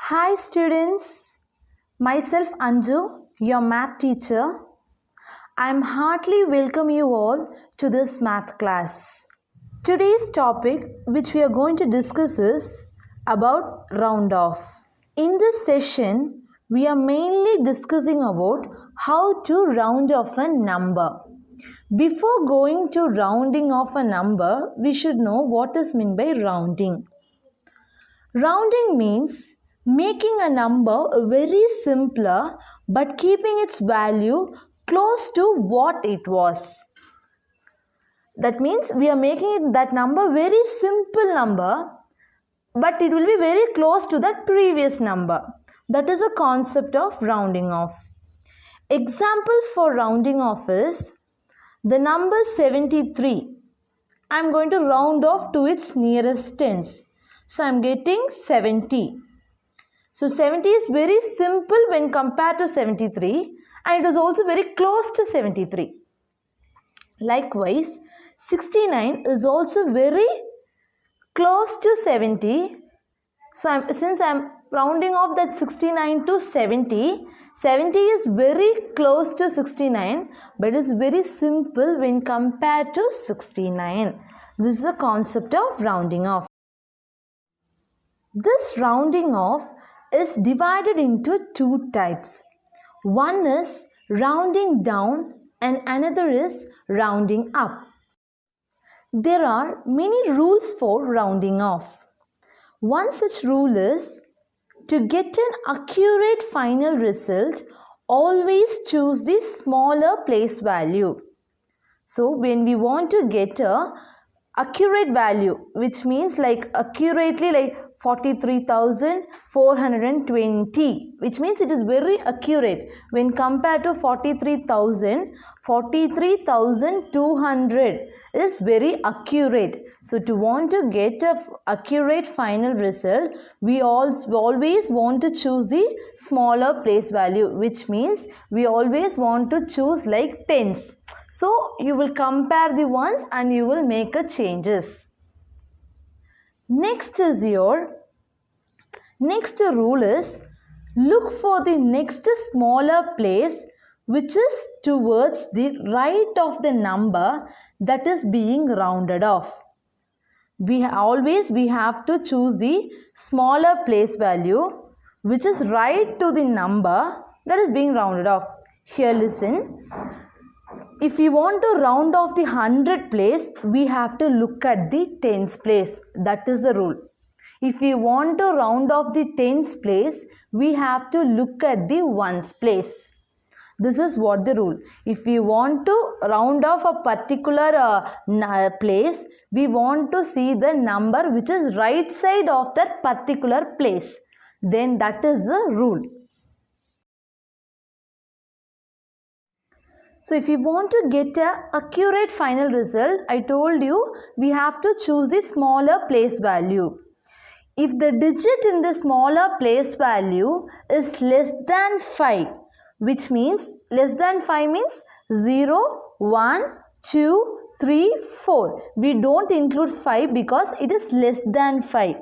Hi students, myself Anju, your math teacher. I am heartily welcome you all to this math class. Today's topic which we are going to discuss is about round off. In this session, we are mainly discussing about how to round off a number. Before going to rounding off a number, we should know what is meant by rounding. Rounding means making a number very simpler but keeping its value close to what it was. That means we are making that number very simple number, but it will be very close to that previous number. That is a concept of rounding off. Example for rounding off is the number 73. I am going to round off to its nearest tens. So I am getting 70. So 70 is very simple when compared to 73 and it is also very close to 73. Likewise, 69 is also very close to 70. So since I am rounding off that 69 to 70, 70 is very close to 69 but is very simple when compared to 69. This is a concept of rounding off. This rounding off is divided into two types. One is rounding down and another is rounding up. There are many rules for rounding off. One such rule is to get an accurate final result, always choose the smaller place value. So when we want to get a accurate value, which means like accurately like 43,420, which means it is very accurate when compared to 43,200 is very accurate. So to want to get a accurate final result, we always want to choose the smaller place value, which means we always want to choose like tens. So you will compare the ones and you will make a changes. Next rule is look for the next smaller place which is towards the right of the number that is being rounded off. We have to choose the smaller place value which is right to the number that is being rounded off. Here listen. If we want to round off the 100 place, we have to look at the tens place. That is the rule. If we want to round off the tens place, we have to look at the ones place. This is what the rule. If we want to round off a particular place, we want to see the number which is right side of that particular place. Then that is the rule. So if you want to get an accurate final result, I told you we have to choose the smaller place value. If the digit in the smaller place value is less than 5, which means less than 5 means 0, 1, 2, 3, 4. We don't include 5 because it is less than 5.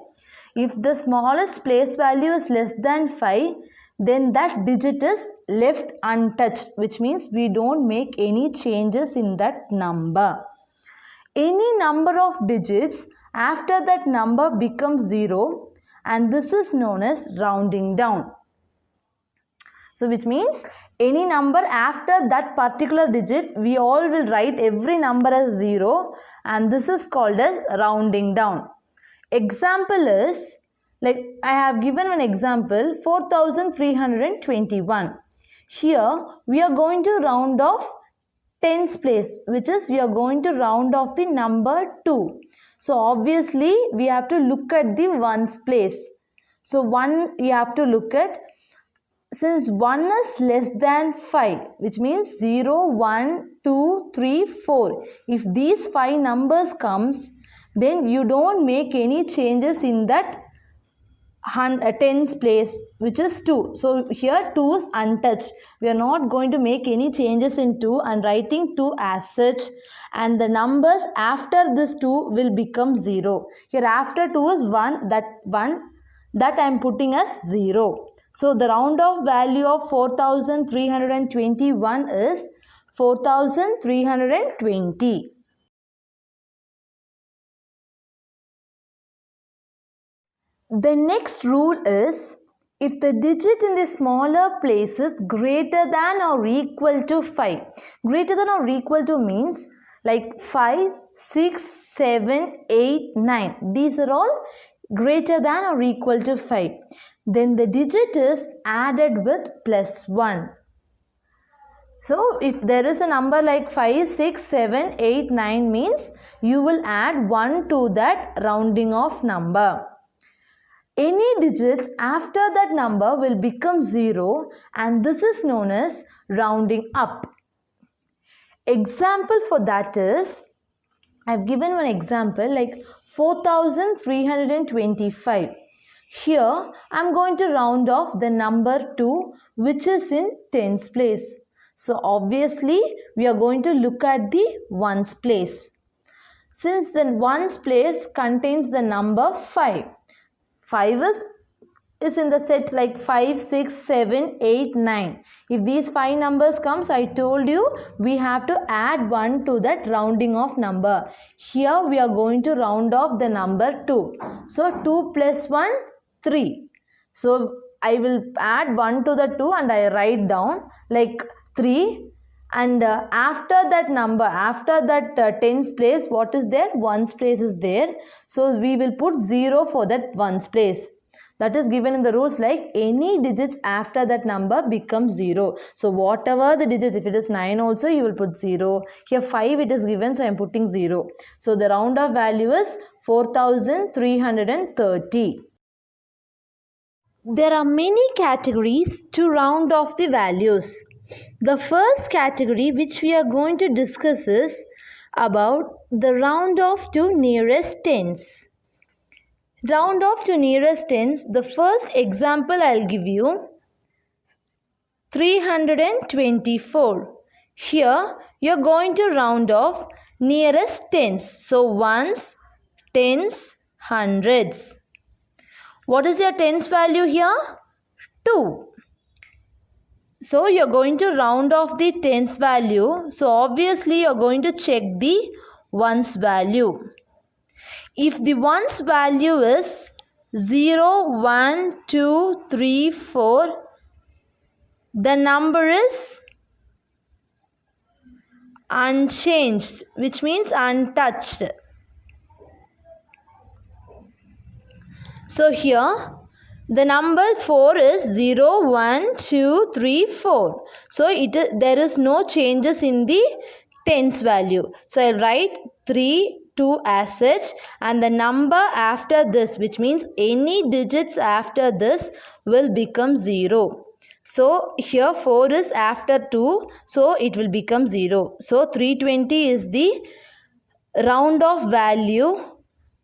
If the smallest place value is less than 5, then that digit is left untouched, which means we don't make any changes in that number. Any number of digits after that number becomes 0 and this is known as rounding down. So which means any number after that particular digit, we all will write every number as 0 and this is called as rounding down. Example is, like I have given an example, 4,321. Here we are going to round off tens place, which is we are going to round off the number 2. So obviously we have to look at the ones place. So 1 you have to look at, since 1 is less than 5, which means 0, 1, 2, 3, 4. If these 5 numbers comes, then you don't make any changes in that tens place, which is 2. So here 2 is untouched. We are not going to make any changes in 2 and writing 2 as such, and the numbers after this 2 will become 0. Here after 2 is 1, that 1. that I am putting as 0. So the round off value of 4321 is 4320. The next rule is, if the digit in the smaller place is greater than or equal to 5. Greater than or equal to means like 5, 6, 7, 8, 9. These are all greater than or equal to 5. Then the digit is added with plus 1. So if there is a number like 5, 6, 7, 8, 9 means you will add 1 to that rounding off number. Any digits after that number will become 0 and this is known as rounding up. Example for that is, I have given one example like 4325. Here I am going to round off the number 2 which is in tens place. So obviously we are going to look at the ones place. Since the ones place contains the number 5. 5 is in the set like 5, 6, 7, 8, 9. If these 5 numbers comes, I told you we have to add 1 to that rounding off number. Here we are going to round off the number 2. So 2 plus 1, 3. So I will add 1 to the 2 and I write down like 3. And after that number, after that tens place, what is there? Ones place is there. So we will put 0 for that ones place. That is given in the rules like any digits after that number becomes 0. So whatever the digits, if it is 9 also you will put 0. Here 5 it is given, so I am putting 0. So the round off value is 4330. There are many categories to round off the values. The first category which we are going to discuss is about the round off to nearest tens. Round off to nearest tens, the first example I will give you, 324. Here you are going to round off nearest tens. So ones, tens, hundreds. What is your tens value here? 2. So you are going to round off the tens value. So obviously you are going to check the ones value. If the ones value is 0, 1, 2, 3, 4, the number is unchanged, which means untouched. So here the number 4 is 0, 1, 2, 3, 4. So there is no changes in the tens value. So I write 3, 2 as such, and the number after this, which means any digits after this, will become 0. So here 4 is after 2, so it will become 0. So 320 is the round off value,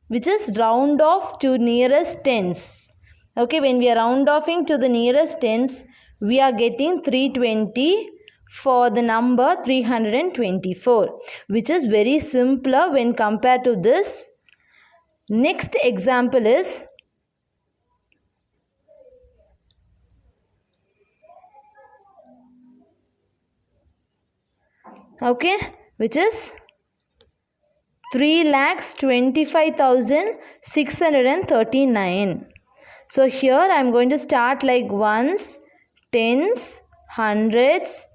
which is round off to nearest tens. Okay, when we are round offing to the nearest tens, we are getting 320 for the number 324, which is very simpler when compared to this. Next example is which is 3,25,639. So here I am going to start like ones, tens, hundreds,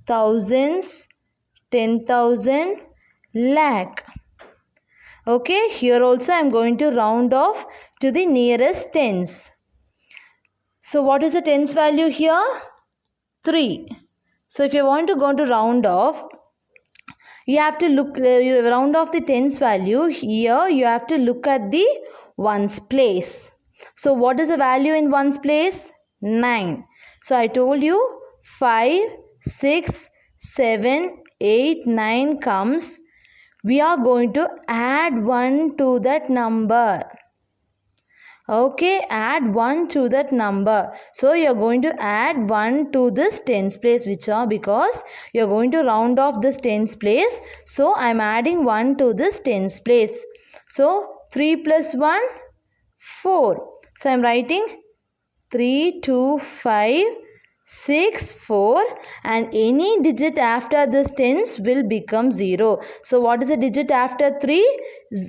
thousands, 10,000, lakh. Okay, here also I am going to round off to the nearest tens. So what is the tens value here? 3. So if you want to go to round off, you have to look, round off the tens value. Here you have to look at the ones place. So what is the value in ones place? 9. So I told you 5, 6, 7, 8, 9 comes. We are going to add 1 to that number. Okay, add 1 to that number. So you are going to add 1 to this tens place, which are because you are going to round off this tens place. So I am adding 1 to this tens place. So 3 plus 1, 4. So I am writing 3, 2, 5, 6, 4, and any digit after this tens will become 0. So what is the digit after 3?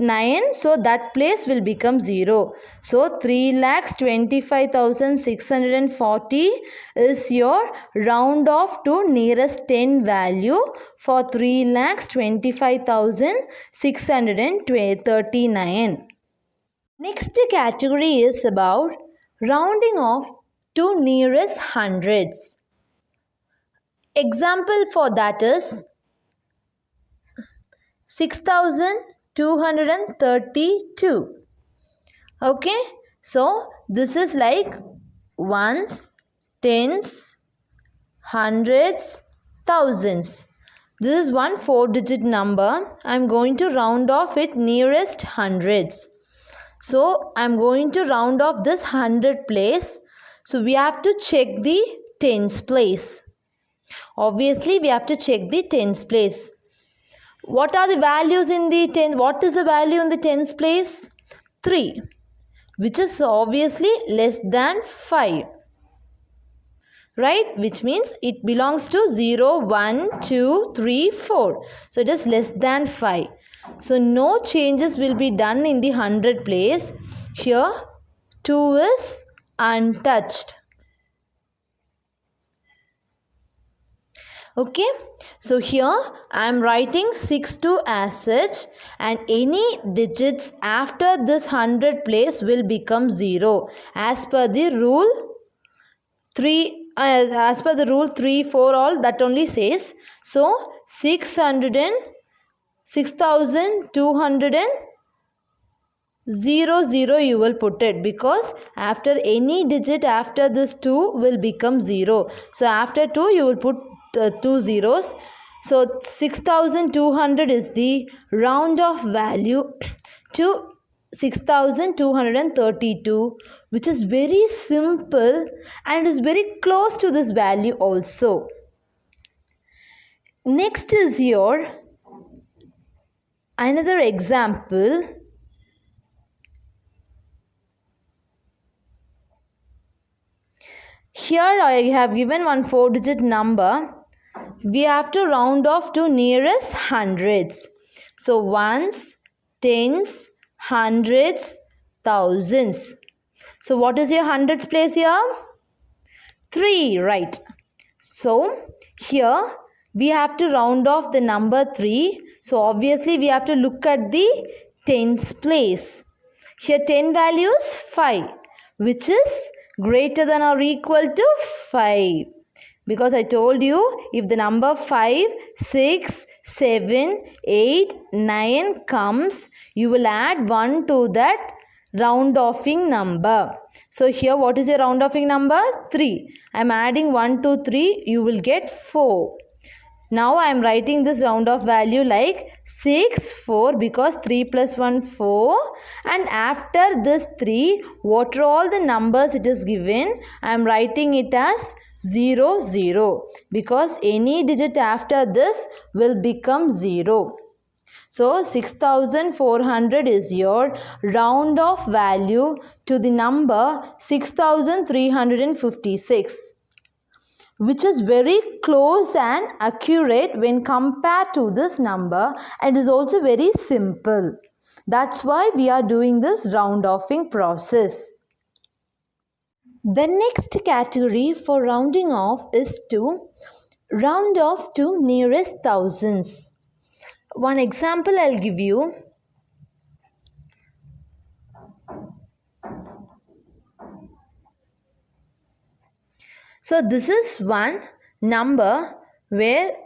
9. So that place will become 0. So 3,25,640 is your round off to nearest 10 value for 3,25,639. Next category is about rounding off to nearest hundreds. Example for that is 6,232. Okay, so this is like ones, tens, hundreds, thousands. This is one 4-digit number. I am going to round off it nearest hundreds. So I am going to round off this 100 place. So we have to check the tens place. Obviously we have to check the tens place. What are the values in the tens? What is the value in the tens place? 3, which is obviously less than 5. Right? Which means it belongs to 0, 1, 2, 3, 4. So it is less than 5. So no changes will be done in the 100 place. Here 2 is untouched. Okay, so here I am writing 62 as such, and any digits after this 100 place will become 0 as per the rule 3. As per the rule 3, 4 all that only says. So 6,200 0 you will put it, because after any digit after this 2 will become 0. So after 2 you will put 2 zeros. So 6,200 is the round off value to 6,232, which is very simple and is very close to this value also. Next is your another example. Here I have given one 4-digit number. We have to round off to nearest hundreds. So ones, tens, hundreds, thousands. So what is your hundreds place here? 3, right? So here we have to round off the number 3. So obviously we have to look at the tens place. Here 10 value is 5, which is greater than or equal to 5. Because I told you, if the number 5, 6, 7, 8, 9 comes, you will add 1 to that round offing number. So here what is your round offing number? 3. I am adding 1 to 3, you will get 4. Now I am writing this round off value like 6, 4, because 3 plus 1, 4. And after this 3, what are all the numbers it is given? I am writing it as 0, 0, because any digit after this will become 0. So 6,400 is your round off value to the number 6,356, which is very close and accurate when compared to this number, and is also very simple. That's why we are doing this round offing process. The next category for rounding off is to round off to nearest thousands. One example I'll give you. So this is one number where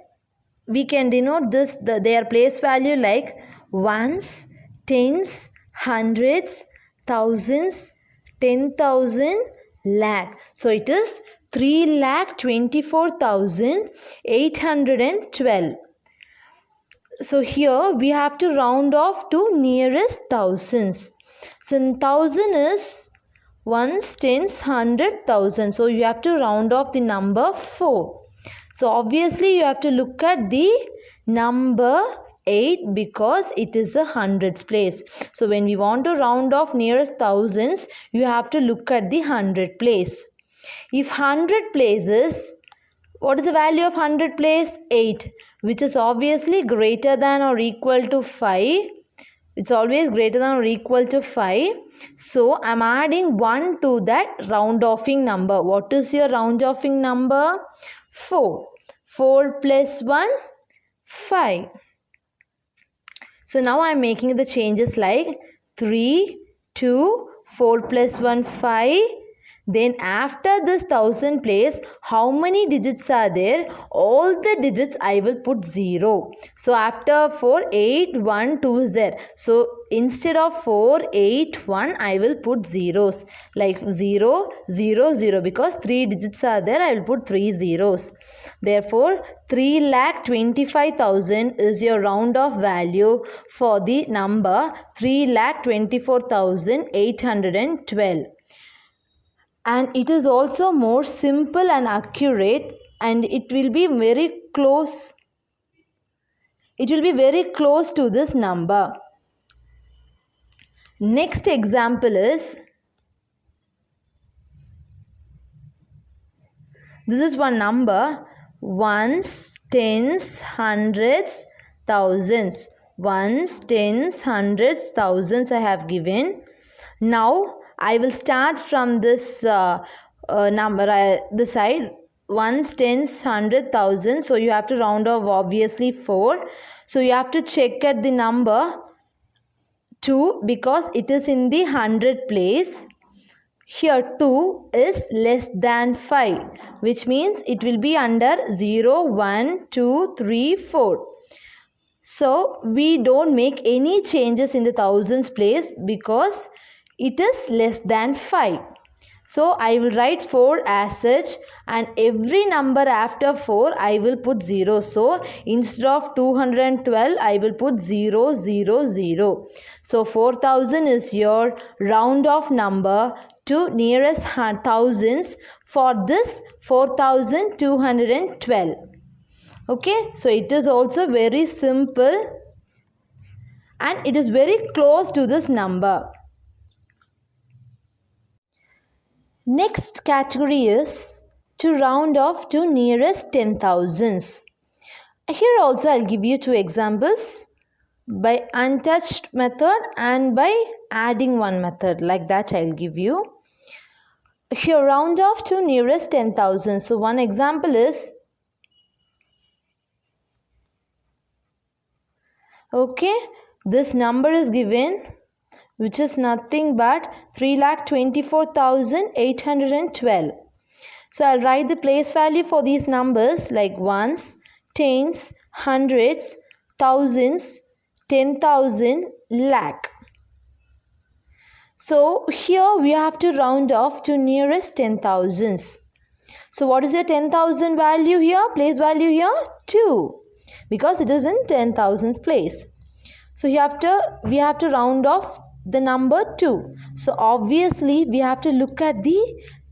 we can denote this their place value like ones, tens, hundreds, thousands, 10,000, lakh. So it is 3,24,812. So here we have to round off to nearest thousands. So 1,000 is ones, tens, 100,000. So you have to round off the number 4. So obviously you have to look at the number 8 because it is a hundreds place. So when we want to round off nearest thousands, you have to look at the hundred place. If 100 places, what is the value of 100 place? 8, which is obviously greater than or equal to 5. It's always greater than or equal to 5. So I'm adding 1 to that round offing number. What is your round offing number? 4. 4 plus 1, 5. So now I'm making the changes like 3, 2, 4 plus 1, 5. Then after this 1000 place, how many digits are there? All the digits I will put 0. So after 4, 8, 1, 2 is there. So instead of 4, 8, 1, I will put zeros. Like 0, 0, 0. Because 3 digits are there, I will put 3 zeros. Therefore, 3,25,000 is your round off value for the number 3,24,812. And it is also more simple and accurate, and it will be very close. It will be very close to this number. Next example is, this is one number, ones, tens, hundreds, thousands. Ones, tens, hundreds, thousands I have given. Now I will start from this number, this side, ones, tens, hundred, thousand. So you have to round off obviously 4. So you have to check at the number 2 because it is in the 100 place. Here 2 is less than 5, which means it will be under 0, 1, 2, 3, 4. So we don't make any changes in the thousands place because it is less than 5. So I will write 4 as such, and every number after 4 I will put 0. So instead of 212 I will put 0, 0, 0. So 4000 is your round off number to nearest thousands for this 4212. Okay, so it is also very simple and it is very close to this number. Next category is to round off to nearest 10,000s. Here also I'll give you 2 examples, by untouched method and by adding one method. Like that I'll give you. Here round off to nearest 10,000. So one example is, okay, this number is given, which is nothing but 3,24,812. So I'll write the place value for these numbers like ones, tens, hundreds, thousands, 10,000, lakh. So here we have to round off to nearest 10,000s. So what is your 10,000 value here? Place value here? 2. Because it is in 10,000th place. So we have to round off the number 2. So obviously we have to look at the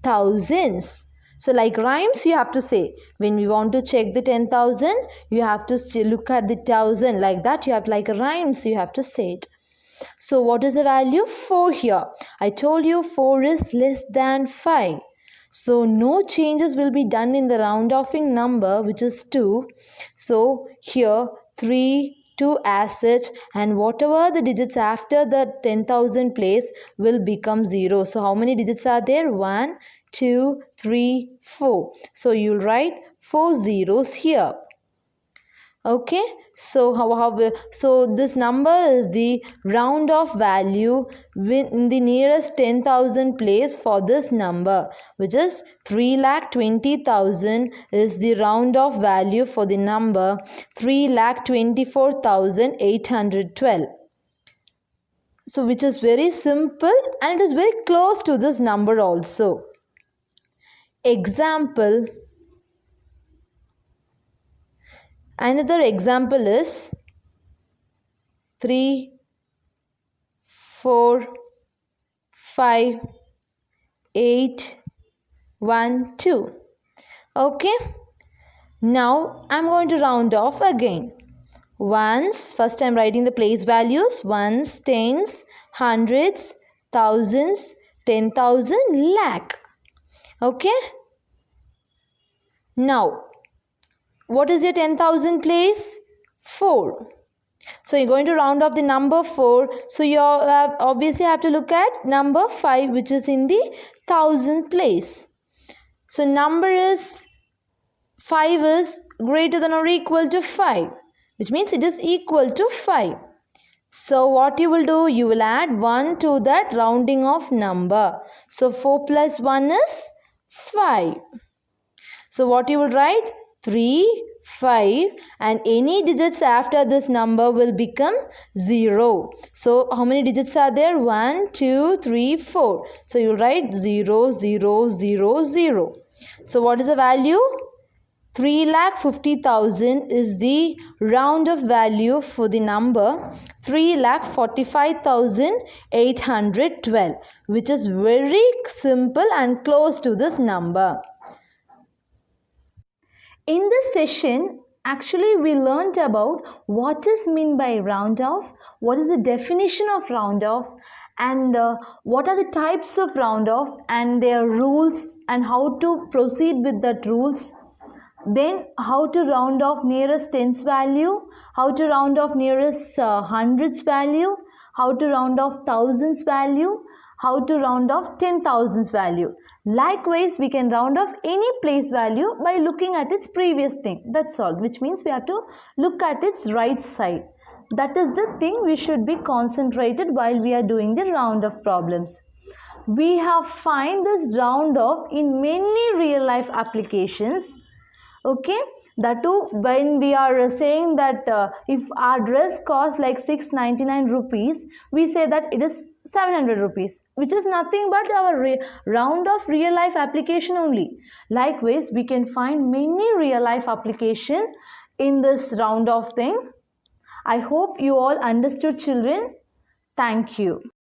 thousands. So like rhymes you have to say, when we want to check the 10,000, you have to look at the 1,000. Like that you have like rhymes, you have to say it. So what is the value? 4 here. I told you 4 is less than 5. So no changes will be done in the round offing number, which is 2. So here 3, 2 as such, and whatever the digits after the 10,000 place will become 0. So how many digits are there? 1, 2, 3, 4. So you'll write 4 zeros here. Okay, so so this number is the round off value in the nearest 10,000 place for this number, which is 3,20,000 is the round off value for the number 3,24,812. So which is very simple and it is very close to this number also. Example. Another example is 3, 4, 5, 8, 1, 2. Okay. Now I'm going to round off again. ones. First I'm writing the place values. Ones, tens, hundreds, thousands, 10,000, lakh. Okay. Now, what is your 10,000 place? 4. So you're going to round off the number 4. So you obviously have to look at number 5, which is in the 1000 place. So number is 5 is greater than or equal to 5, which means it is equal to 5. So what you will do, you will add 1 to that rounding off number. So 4 plus 1 is 5. So what you will write? 3, 5, and any digits after this number will become 0. So how many digits are there? 1, 2, 3, 4. So you will write 0, 0, 0, 0. So what is the value? 3,50,000 is the round of value for the number 3,45,812, which is very simple and close to this number. In this session, actually we learnt about what is meant by round off, what is the definition of round off, and what are the types of round off and their rules and how to proceed with that rules. Then how to round off nearest tens value, how to round off nearest hundreds value, how to round off thousands value, how to round off 10,000s value. Likewise, we can round off any place value by looking at its previous thing. That's all, which means we have to look at its right side. That is the thing we should be concentrated while we are doing the round off problems. We have find this round off in many real life applications. Okay, that too when we are saying that if our dress costs like 699 rupees, we say that it is 700 rupees, which is nothing but our round of real life application only. Likewise, we can find many real life application in this round of thing. I hope you all understood, children. Thank you.